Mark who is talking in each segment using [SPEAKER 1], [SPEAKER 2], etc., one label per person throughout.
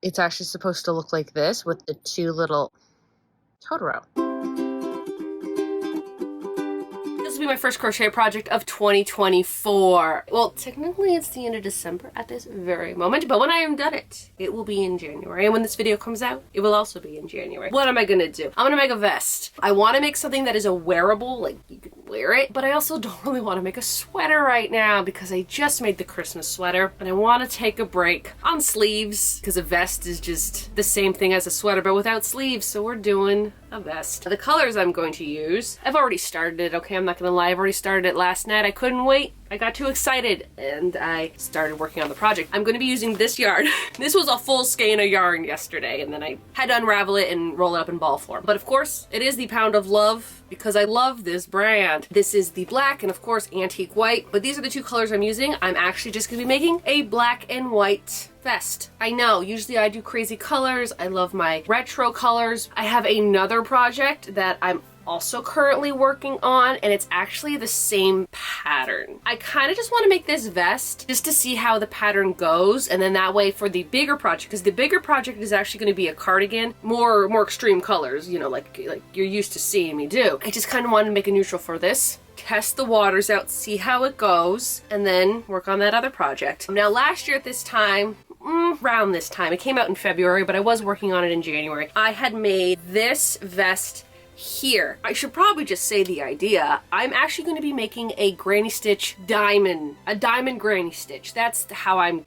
[SPEAKER 1] It's actually supposed to look like this with the two little Totoro. This will be my first crochet project of 2024. Well, technically it's the end of December at this very moment, but when I am done it will be in January. And when this video comes out, it will also be in January. What am I gonna do? I'm gonna make a vest. I wanna make something that is a wearable, like you can wear it, but I also don't really wanna make a sweater right now because I just made the Christmas sweater and I wanna take a break on sleeves because a vest is just the same thing as a sweater but without sleeves, so we're doing a vest. The colors I'm going to use, I've already started it, okay? I'm not gonna lie, I've already started it last night. I couldn't wait. I got too excited and I started working on the project. I'm gonna be using this yarn. This was a full skein of yarn yesterday and then I had to unravel it and roll it up in ball form. But of course, it is the Pound of Love because I love this brand. This is the black and of course antique white, but these are the two colors I'm using. I'm actually just gonna be making a black and white vest. I know, usually I do crazy colors. I love my retro colors. I have another project that I'm also currently working on and it's actually the same pattern. I kind of just want to make this vest just to see how the pattern goes, and then that way for the bigger project, because the bigger project is actually going to be a cardigan, more extreme colors, you know, like you're used to seeing me do. I just kind of wanted to make a neutral for this, test the waters out, see how it goes, and then work on that other project. Now last year at this time, around this time, it came out in February, but I was working on it in January. I had made this vest here. I should probably just say the idea. I'm actually going to be making a granny stitch diamond, a diamond granny stitch. That's how I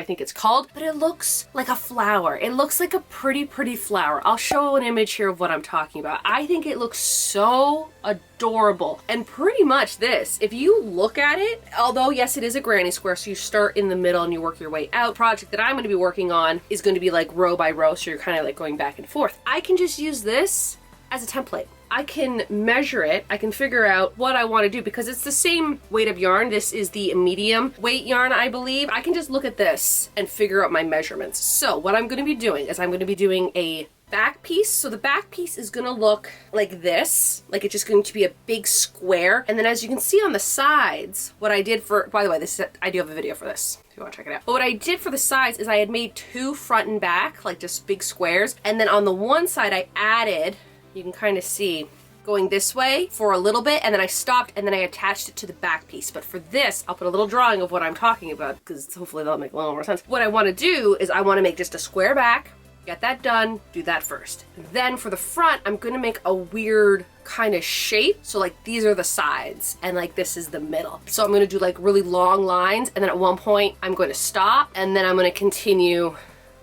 [SPEAKER 1] think it's called, but it looks like a flower. It looks like a pretty flower. I'll show an image here of what I'm talking about. I think it looks so adorable. And pretty much this, if you look at it, although yes, it is a granny square, so you start in the middle and you work your way out. The project that I'm going to be working on is going to be like row by row, so you're kind of like going back and forth. I can just use this as a template. I can measure it, I can figure out what I want to do because it's the same weight of yarn. This is the medium weight yarn, I believe. I can just look at this and figure out my measurements. So what I'm going to be doing is I'm going to be doing a back piece. So the back piece is going to look like this, like it's just going to be a big square. And then as you can see on the sides, what I did for, by the way, this is, I do have a video for this if you want to check it out. But what I did for the sides is I had made two front and back, like just big squares. And then on the one side I added, you can kind of see going this way for a little bit, and then I stopped and then I attached it to the back piece. But for this, I'll put a little drawing of what I'm talking about because hopefully that'll make a little more sense. What I want to do is I want to make just a square back, get that done, do that first. Then for the front, I'm going to make a weird kind of shape. So like these are the sides and like this is the middle. So I'm going to do like really long lines, and then at one point I'm going to stop and then I'm going to continue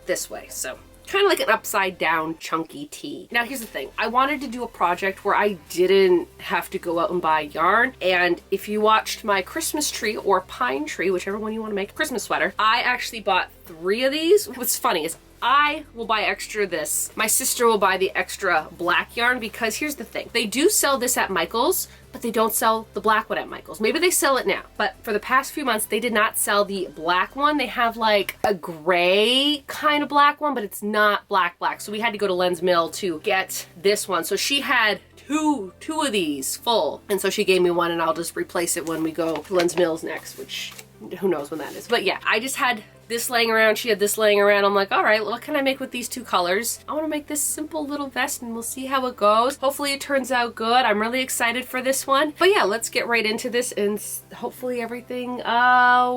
[SPEAKER 1] this way. So kind of like an upside down chunky tee. Now here's the thing, I wanted to do a project where I didn't have to go out and buy yarn, and if you watched my Christmas tree or pine tree, whichever one you want to make, Christmas sweater, I actually bought 3 of these. What's funny is I will buy extra this. My sister will buy the extra black yarn because here's the thing. They do sell this at Michael's, but they don't sell the black one at Michael's. Maybe they sell it now, but for the past few months, they did not sell the black one. They have like a gray kind of black one, but it's not black. So we had to go to Len's Mill to get this one. So she had two of these full. And so she gave me one and I'll just replace it when we go to Len's Mills next, which who knows when that is. But yeah, I just had this laying around, she had this laying around. I'm like, all right, what can I make with these 2 colors? I want to make this simple little vest and we'll see how it goes. Hopefully it turns out good. I'm really excited for this one. But yeah, let's get right into this and hopefully everything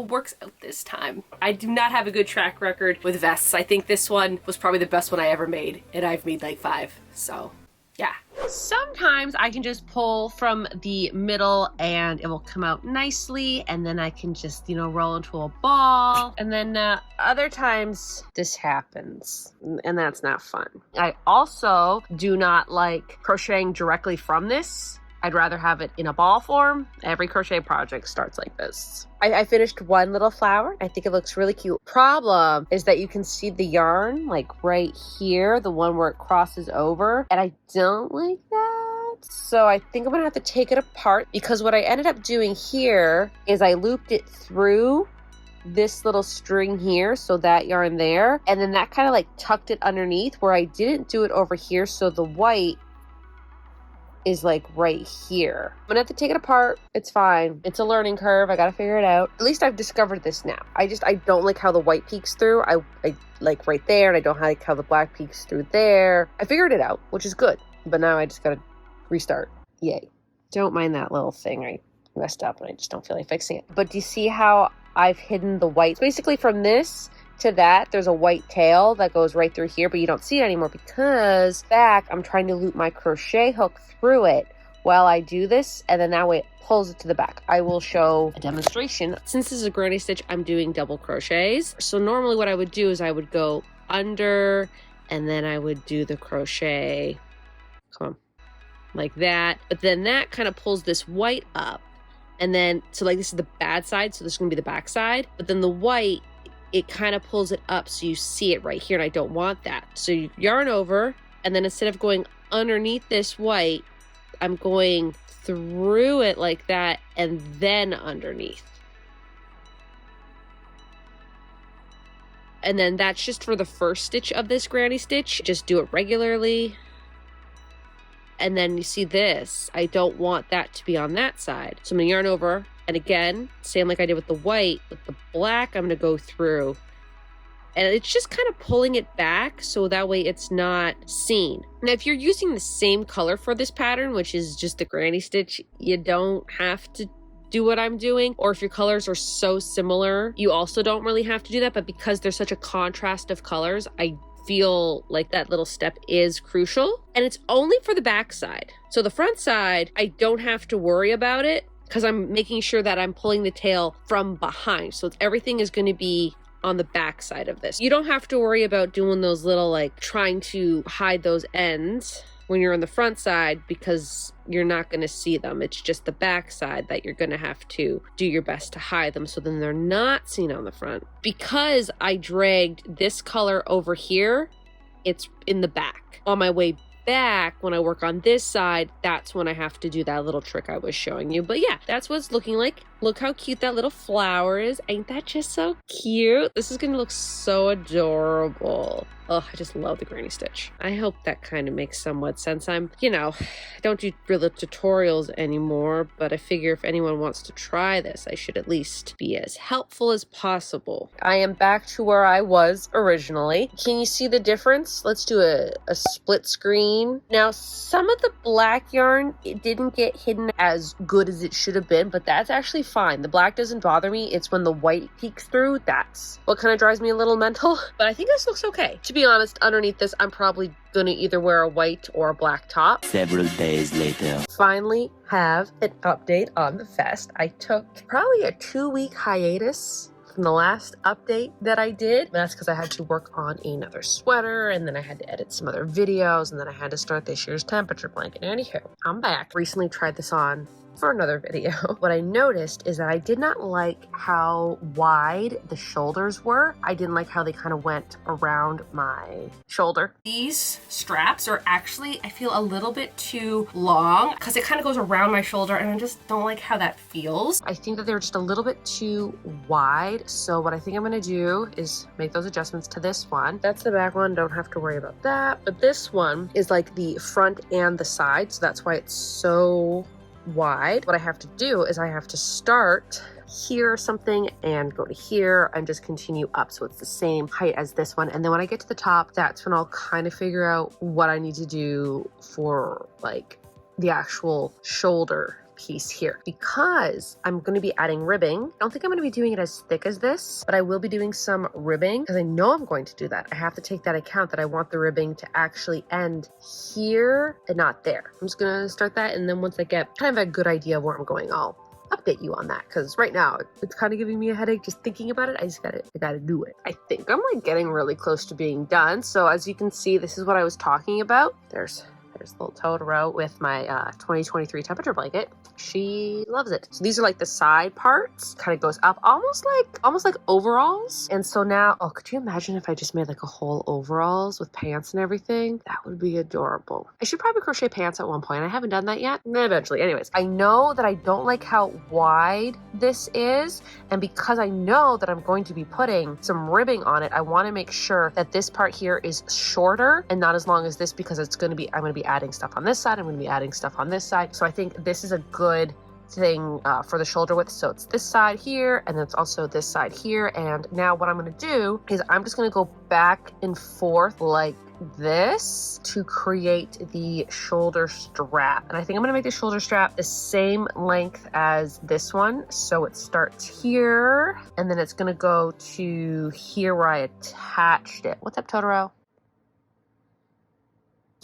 [SPEAKER 1] works out this time. I do not have a good track record with vests. I think this one was probably the best one I ever made, and I've made like 5, so yeah. Sometimes I can just pull from the middle and it will come out nicely, and then I can just, you know, roll into a ball. And then other times this happens and that's not fun. I also do not like crocheting directly from this. I'd rather have it in a ball form. Every crochet project starts like this. I finished one little flower. I think it looks really cute. Problem is that you can see the yarn like right here, the one where it crosses over, and I don't like that. So I think I'm gonna have to take it apart, because what I ended up doing here is I looped it through this little string here, so that yarn there, and then that kind of like tucked it underneath where I didn't do it over here, so the white is like right here. I'm gonna have to take it apart. It's fine. It's a learning curve. I gotta figure it out. At least I've discovered this now. I don't like how the white peeks through. I like right there, and I don't like how the black peeks through there. I figured it out, which is good. But now I just gotta restart. Yay. Don't mind that little thing. I messed up and I just don't feel like fixing it. But do you see how I've hidden the white? Basically from this to that, there's a white tail that goes right through here, but you don't see it anymore because back, I'm trying to loop my crochet hook through it while I do this, and then that way it pulls it to the back. I will show a demonstration. Since this is a granny stitch, I'm doing double crochets. So normally what I would do is I would go under, and then I would do the crochet, come on, like that. But then that kind of pulls this white up, and then, so like this is the bad side, so this is gonna be the back side, but then the white, it kind of pulls it up so you see it right here, and I don't want that. So you yarn over, and then instead of going underneath this white, I'm going through it like that and then underneath. And then that's just for the first stitch of this granny stitch. Just do it regularly. And then you see this, I don't want that to be on that side. So I'm gonna yarn over, and again, same like I did with the white, with the black, I'm gonna go through. And it's just kind of pulling it back so that way it's not seen. Now, if you're using the same color for this pattern, which is just the granny stitch, you don't have to do what I'm doing. Or if your colors are so similar, you also don't really have to do that. But because there's such a contrast of colors, I feel like that little step is crucial. And it's only for the back side. So the front side, I don't have to worry about it because I'm making sure that I'm pulling the tail from behind. So everything is going to be on the back side of this. You don't have to worry about doing those little, like, trying to hide those ends when you're on the front side because you're not going to see them. It's just the back side that you're going to have to do your best to hide them so then they're not seen on the front. Because I dragged this color over here, it's in the back. On my way back, when I work on this side, that's when I have to do that little trick I was showing you. But yeah, that's what it's looking like. Look how cute that little flower is. Ain't that just so cute? This is gonna look so adorable. Oh, I just love the granny stitch. I hope that kind of makes somewhat sense. I don't do real tutorials anymore, but I figure if anyone wants to try this, I should at least be as helpful as possible. I am back to where I was originally. Can you see the difference? Let's do a split screen. Now, some of the black yarn, it didn't get hidden as good as it should have been, but that's actually fine. The black doesn't bother me. It's when the white peeks through, that's what kind of drives me a little mental. But I think this looks okay. To be honest, underneath this, I'm probably gonna either wear a white or a black top.
[SPEAKER 2] Several days later.
[SPEAKER 1] Finally have an update on the vest. I took probably a 2-week hiatus from the last update that I did. That's because I had to work on another sweater, and then I had to edit some other videos, and then I had to start this year's temperature blanket. Anywho, I'm back. Recently tried this on for another video. What I noticed is that I did not like how wide the shoulders were. I didn't like how they kind of went around my shoulder. These straps are actually, I feel, a little bit too long because it kind of goes around my shoulder, and I just don't like how that feels. I think that they're just a little bit too wide. So what I think I'm gonna do is make those adjustments to this one. That's the back one, don't have to worry about that. But this one is like the front and the side, so that's why it's so wide. What I have to do is I have to start here or something and go to here and just continue up so it's the same height as this one. And then when I get to the top, that's when I'll kind of figure out what I need to do for like the actual shoulder piece here, because I'm going to be adding ribbing. I don't think I'm going to be doing it as thick as this, but I will be doing some ribbing because I know I'm going to do that. I have to take that account that I want the ribbing to actually end here and not there. I'm just going to start that, and then once I get kind of a good idea of where I'm going, I'll update you on that, because right now it's kind of giving me a headache just thinking about it. I gotta do it. I think I'm like getting really close to being done. So as you can see, this is what I was talking about. There's little Totoro with my 2023 temperature blanket. She loves it. So these are like the side parts, kind of goes up almost like overalls. And so now, oh, could you imagine if I just made like a whole overalls with pants and everything? That would be adorable. I should probably crochet pants at one point. I haven't done that yet. Eventually. Anyways, I know that I don't like how wide this is. And because I know that I'm going to be putting some ribbing on it, I want to make sure that this part here is shorter and not as long as this, because I'm going to be be adding stuff on this side. I'm going to be adding stuff on this side. So I think this is a good thing for the shoulder width. So it's this side here, and then it's also this side here. And now what I'm going to do is I'm just going to go back and forth like this to create the shoulder strap. And I think I'm going to make the shoulder strap the same length as this one. So it starts here, and then it's going to go to here where I attached it. What's up, Totoro?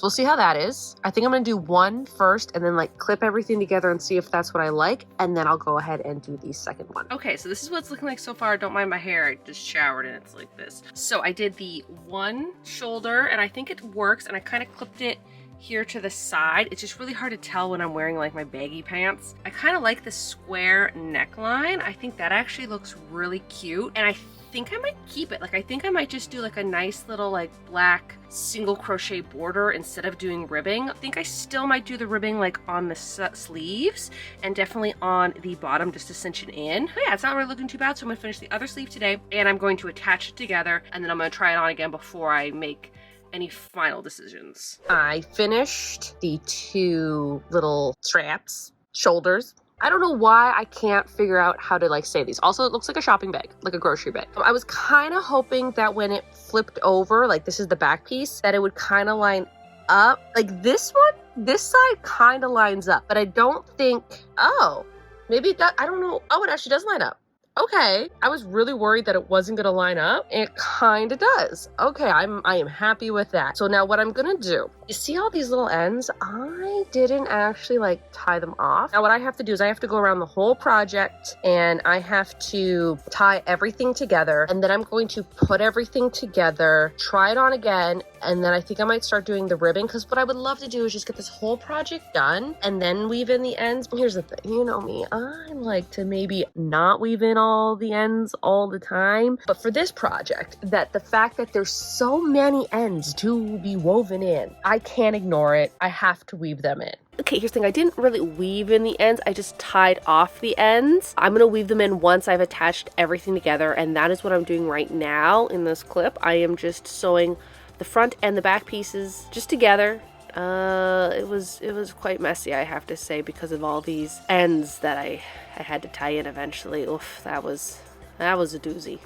[SPEAKER 1] We'll see how that is. I think I'm gonna do one first and then like clip everything together and see if that's what I like. And then I'll go ahead and do the second one. Okay, so this is what it's looking like so far. Don't mind my hair, I just showered and it's like this. So I did the one shoulder and I think it works, and I kind of clipped it here to the side. It's just really hard to tell when I'm wearing like my baggy pants. I kind of like the square neckline. I think that actually looks really cute, and I think I might keep it. Like, I think I might just do like a nice little like black single crochet border instead of doing ribbing. I think I still might do the ribbing like on the sleeves and definitely on the bottom just to cinch it in. But yeah, it's not really looking too bad. So I'm gonna finish the other sleeve today, and I'm going to attach it together, and then I'm gonna try it on again before I make any final decisions. I finished the two little straps, shoulders. I don't know why I can't figure out how to like say these. Also, it looks like a shopping bag, like a grocery bag. I was kind of hoping that when it flipped over, like this is the back piece, that it would kind of line up. Like this one, this side kind of lines up, but I don't think, oh, maybe it does, I don't know. Oh, it actually does line up. Okay, I was really worried that it wasn't gonna line up. It kind of does. Okay, I am happy with that. So now what I'm gonna do, you see all these little ends? I didn't actually like tie them off. Now what I have to do is I have to go around the whole project and I have to tie everything together, and then I'm going to put everything together, try it on again, and then I think I might start doing the ribbing, because what I would love to do is just get this whole project done and then weave in the ends. Here's the thing, you know me, I like to maybe not weave in all the ends all the time, but for this project, that the fact that there's so many ends to be woven in, I can't ignore it. I have to weave them in. Okay, here's the thing, I didn't really weave in the ends, I just tied off the ends. I'm gonna weave them in once I've attached everything together, and that is what I'm doing right now in this clip. I am just sewing the front and the back pieces just together. It was quite messy, I have to say, because of all these ends that I had to tie in eventually. Oof, that was a doozy.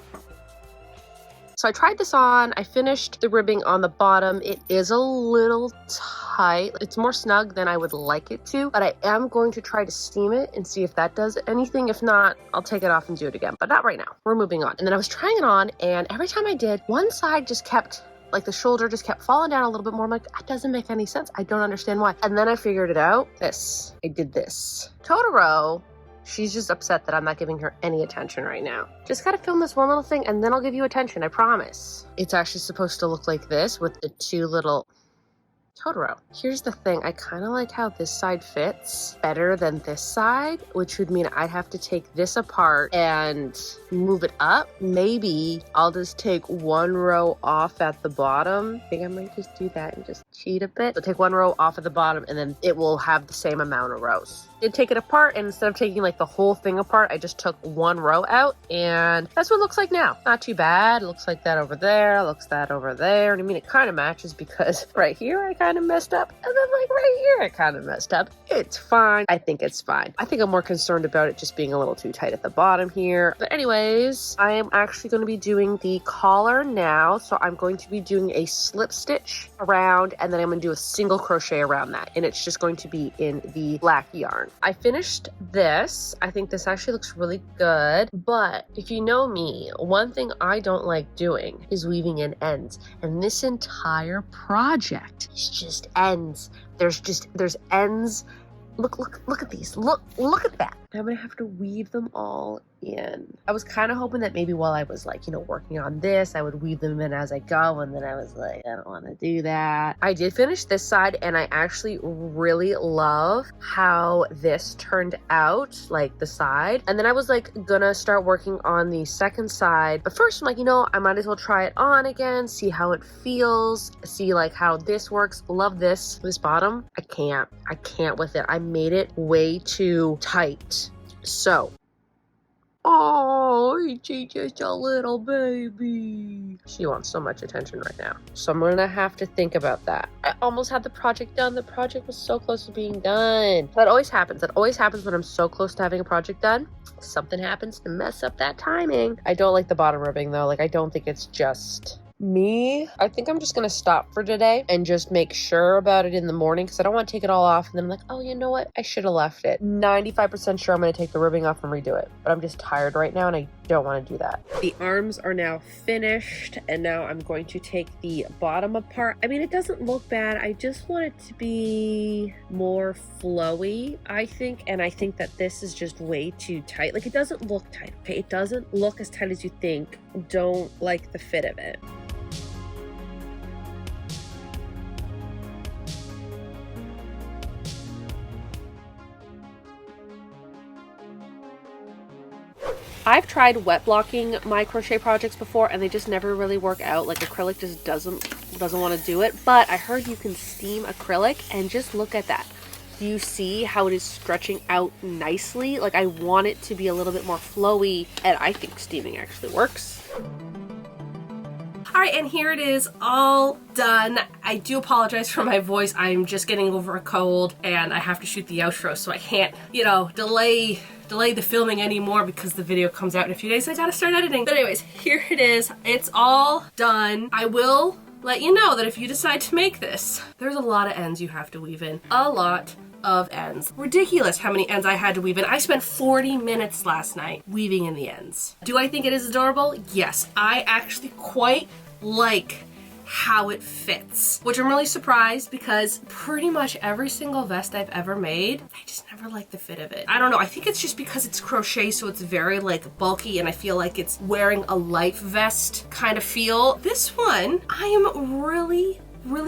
[SPEAKER 1] So I tried this on, I finished the ribbing on the bottom. It is a little tight. It's more snug than I would like it to, but I am going to try to steam it and see if that does anything. If not, I'll take it off and do it again, but not right now. We're moving on. And then I was trying it on, and every time I did, one side just kept, like the shoulder just kept falling down a little bit more. I'm like, that doesn't make any sense. I don't understand why. And then I figured it out. I did this. Totoro, she's just upset that I'm not giving her any attention right now. Just gotta film this one little thing and then I'll give you attention, I promise. It's actually supposed to look like this with the two little... Totoro. Here's the thing, I kind of like how this side fits better than this side, which would mean I'd have to take this apart and move it up. Maybe I'll just take one row off at the bottom. I think I might just do that and just cheat a bit. So take one row off at the bottom and then it will have the same amount of rows. Did take it apart, and instead of taking like the whole thing apart, I just took one row out, and that's what it looks like now. Not too bad. It looks like that over there, looks that over there. And I mean, it kind of matches because right here I kind of messed up, and then like right here I kind of messed up. It's fine. I think it's fine. I think I'm more concerned about it just being a little too tight at the bottom here. But anyways, I am actually going to be doing the collar now. So I'm going to be doing a slip stitch around, and then I'm going to do a single crochet around that, and it's just going to be in the black yarn. I finished this. I think this actually looks really good, but if you know me, one thing I don't like doing is weaving in ends, and this entire project is just ends. There's ends. Look at these. Look at that. I'm gonna have to weave them all in. I was kind of hoping that maybe while I was like, working on this, I would weave them in as I go, and then I was like, I don't want to do that. I did finish this side, and I actually really love how this turned out, like the side. And then I was like gonna start working on the second side, but first I'm like, I might as well try it on again, see how it feels, see like how this works. Love this bottom. I can't with it. I made it way too tight. So Oh, she's just a little baby. She wants so much attention right now. So I'm gonna have to think about that. I almost had the project done. The project was so close to being done. That always happens. That always happens when I'm so close to having a project done. Something happens to mess up that timing. I don't like the bottom ribbing though. Like, I don't think it's just me. I think I'm just gonna stop for today and just make sure about it in the morning, because I don't want to take it all off and then I'm like, oh, you know what, I should have left it. 95% sure I'm gonna take the ribbing off and redo it, but I'm just tired right now and I don't want to do that. The arms are now finished and now I'm going to take the bottom apart. I mean, it doesn't look bad. I just want it to be more flowy, I think, and I think that this is just way too tight. Like, it doesn't look tight, okay? It doesn't look as tight as you think. Don't like the fit of it. I've tried wet blocking my crochet projects before and they just never really work out. Like, acrylic just doesn't want to do it. But I heard you can steam acrylic and just look at that. Do you see how it is stretching out nicely? Like, I want it to be a little bit more flowy, and I think steaming actually works. All right, and here it is, all done. I do apologize for my voice. I'm just getting over a cold and I have to shoot the outro, so I can't, you know, delay the filming anymore because the video comes out in a few days. I gotta start editing. But anyways, here it is. It's all done. I will let you know that if you decide to make this, there's a lot of ends you have to weave in. A lot of ends. Ridiculous how many ends I had to weave in. I spent 40 minutes last night weaving in the ends. Do I think it is adorable? Yes. I actually quite like how it fits, which I'm really surprised because pretty much every single vest I've ever made, I just never liked the fit of it. I don't know, I think it's just because it's crochet, so it's very like bulky and I feel like it's wearing a life vest kind of feel. This one, I am really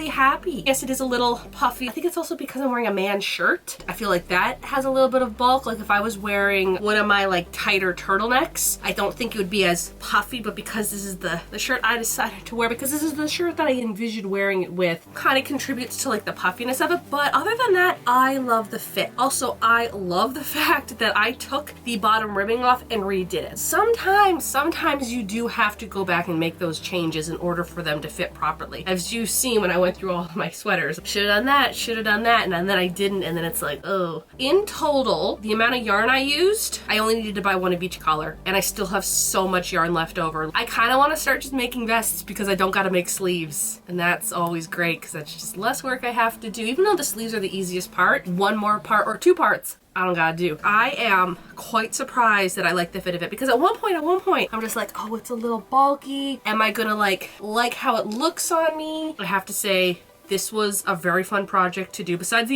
[SPEAKER 1] happy. Yes, it is a little puffy. I think it's also because I'm wearing a man's shirt. I feel like that has a little bit of bulk. Like if I was wearing one of my like tighter turtlenecks, I don't think it would be as puffy, but because this is the shirt I decided to wear, because this is the shirt that I envisioned wearing it with, kind of contributes to like the puffiness of it. But other than that, I love the fit. Also, I love the fact that I took the bottom ribbing off and redid it. Sometimes you do have to go back and make those changes in order for them to fit properly. As you've seen when I went through all of my sweaters. Should have done that, and then I didn't, and then it's like, oh. In total, the amount of yarn I used, I only needed to buy one of each color, and I still have so much yarn left over. I kind of want to start just making vests because I don't got to make sleeves, and that's always great because that's just less work I have to do. Even though the sleeves are the easiest part, one more part or two parts I don't gotta do. I am quite surprised that I like the fit of it because at one point, I'm just like, oh, it's a little bulky. Am I gonna like how it looks on me? I have to say, this was a very fun project to do besides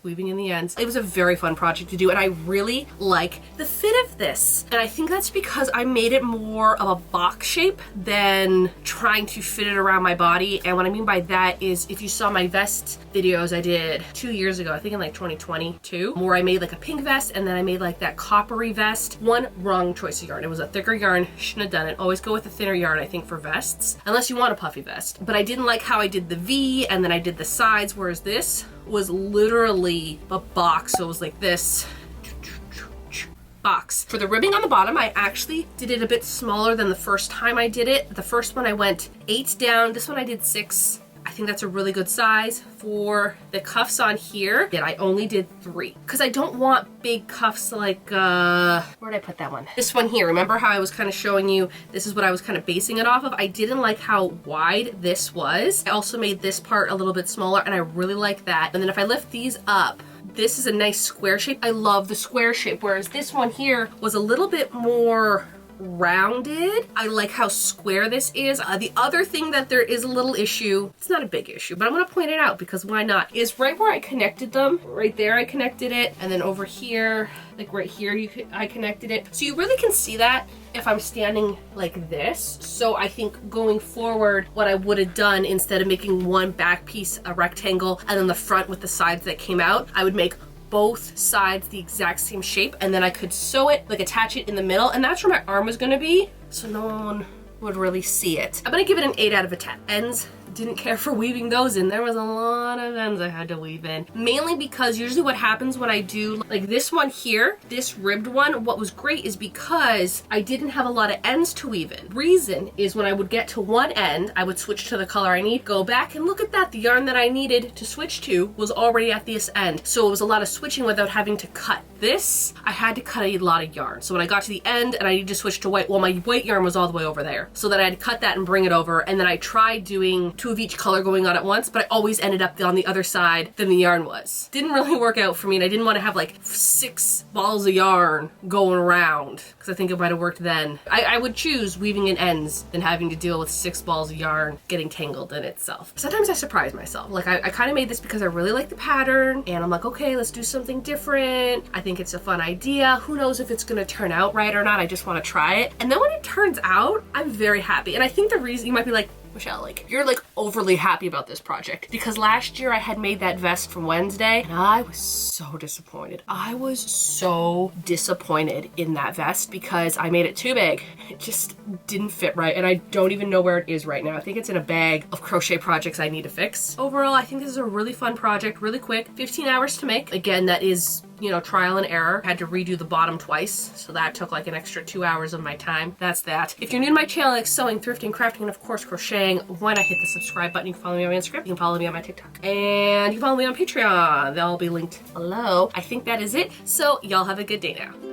[SPEAKER 1] weaving in the ends. It was a very fun project to do and I really like the fit of this. And I think that's because I made it more of a box shape than trying to fit it around my body. And what I mean by that is if you saw my vest videos I did 2 years ago, I think in like 2022, where I made like a pink vest and then I made like that coppery vest. One, wrong choice of yarn. It was a thicker yarn, shouldn't have done it. Always go with a thinner yarn, I think, for vests, unless you want a puffy vest. But I didn't like how I did the V and then I did the sides, whereas this was literally a box. So it was like this box. For the ribbing on the bottom, I actually did it a bit smaller than the first time I did it. The first one I went 8 down, this one I did 6. I think that's a really good size. For the cuffs on here, I only did 3 because I don't want big cuffs like, where'd I put that one? This one here. Remember how I was kind of showing you, this is what I was kind of basing it off of? I didn't like how wide this was. I also made this part a little bit smaller and I really like that. And then if I lift these up, this is a nice square shape. I love the square shape, whereas this one here was a little bit more rounded. I like how square this is. The other thing that there is a little issue, it's not a big issue, but I'm gonna point it out because why not, is right where I connected them, right there I connected it, and then over here, like right here, I connected it. So you really can see that if I'm standing like this. So I think going forward, what I would have done instead of making one back piece a rectangle and then the front with the sides that came out, I would make both sides the exact same shape and then I could sew it, like attach it in the middle, and that's where my arm was gonna be, so no one would really see it. I'm gonna give it an 8 out of 10. Ends didn't care for weaving those in. There was a lot of ends I had to weave in. Mainly because usually what happens when I do like this one here, this ribbed one, what was great is because I didn't have a lot of ends to weave in. Reason is when I would get to one end, I would switch to the color I need, go back and look at that. The yarn that I needed to switch to was already at this end. So it was a lot of switching without having to cut. This, I had to cut a lot of yarn. So when I got to the end and I needed to switch to white, well, my white yarn was all the way over there. So then I had to cut that and bring it over. And then I tried doing 2 of each color going on at once, but I always ended up on the other side than the yarn was. Didn't really work out for me, and I didn't want to have like 6 balls of yarn going around because I think it might have worked then. I would choose weaving in ends than having to deal with 6 balls of yarn getting tangled in itself. Sometimes I surprise myself. Like I kind of made this because I really like the pattern and I'm like, okay, let's do something different. I think it's a fun idea. Who knows if it's gonna turn out right or not. I just want to try it. And then when it turns out, I'm very happy. And I think the reason you might be like, Michelle, like you're like overly happy about this project because last year I had made that vest from Wednesday and I was so disappointed. I was so disappointed in that vest because I made it too big. It just didn't fit right and I don't even know where it is right now. I think it's in a bag of crochet projects I need to fix. Overall, I think this is a really fun project, really quick, 15 hours to make. Again, that is, you know, trial and error. I had to redo the bottom twice, so that took like an extra 2 hours of my time. That's that. If you're new to my channel, like sewing, thrifting, crafting, and of course crocheting, why not hit the subscribe button? You can follow me on Instagram, you can follow me on my TikTok, and you can follow me on Patreon. They'll all be linked below. I think that is it, so y'all have a good day now.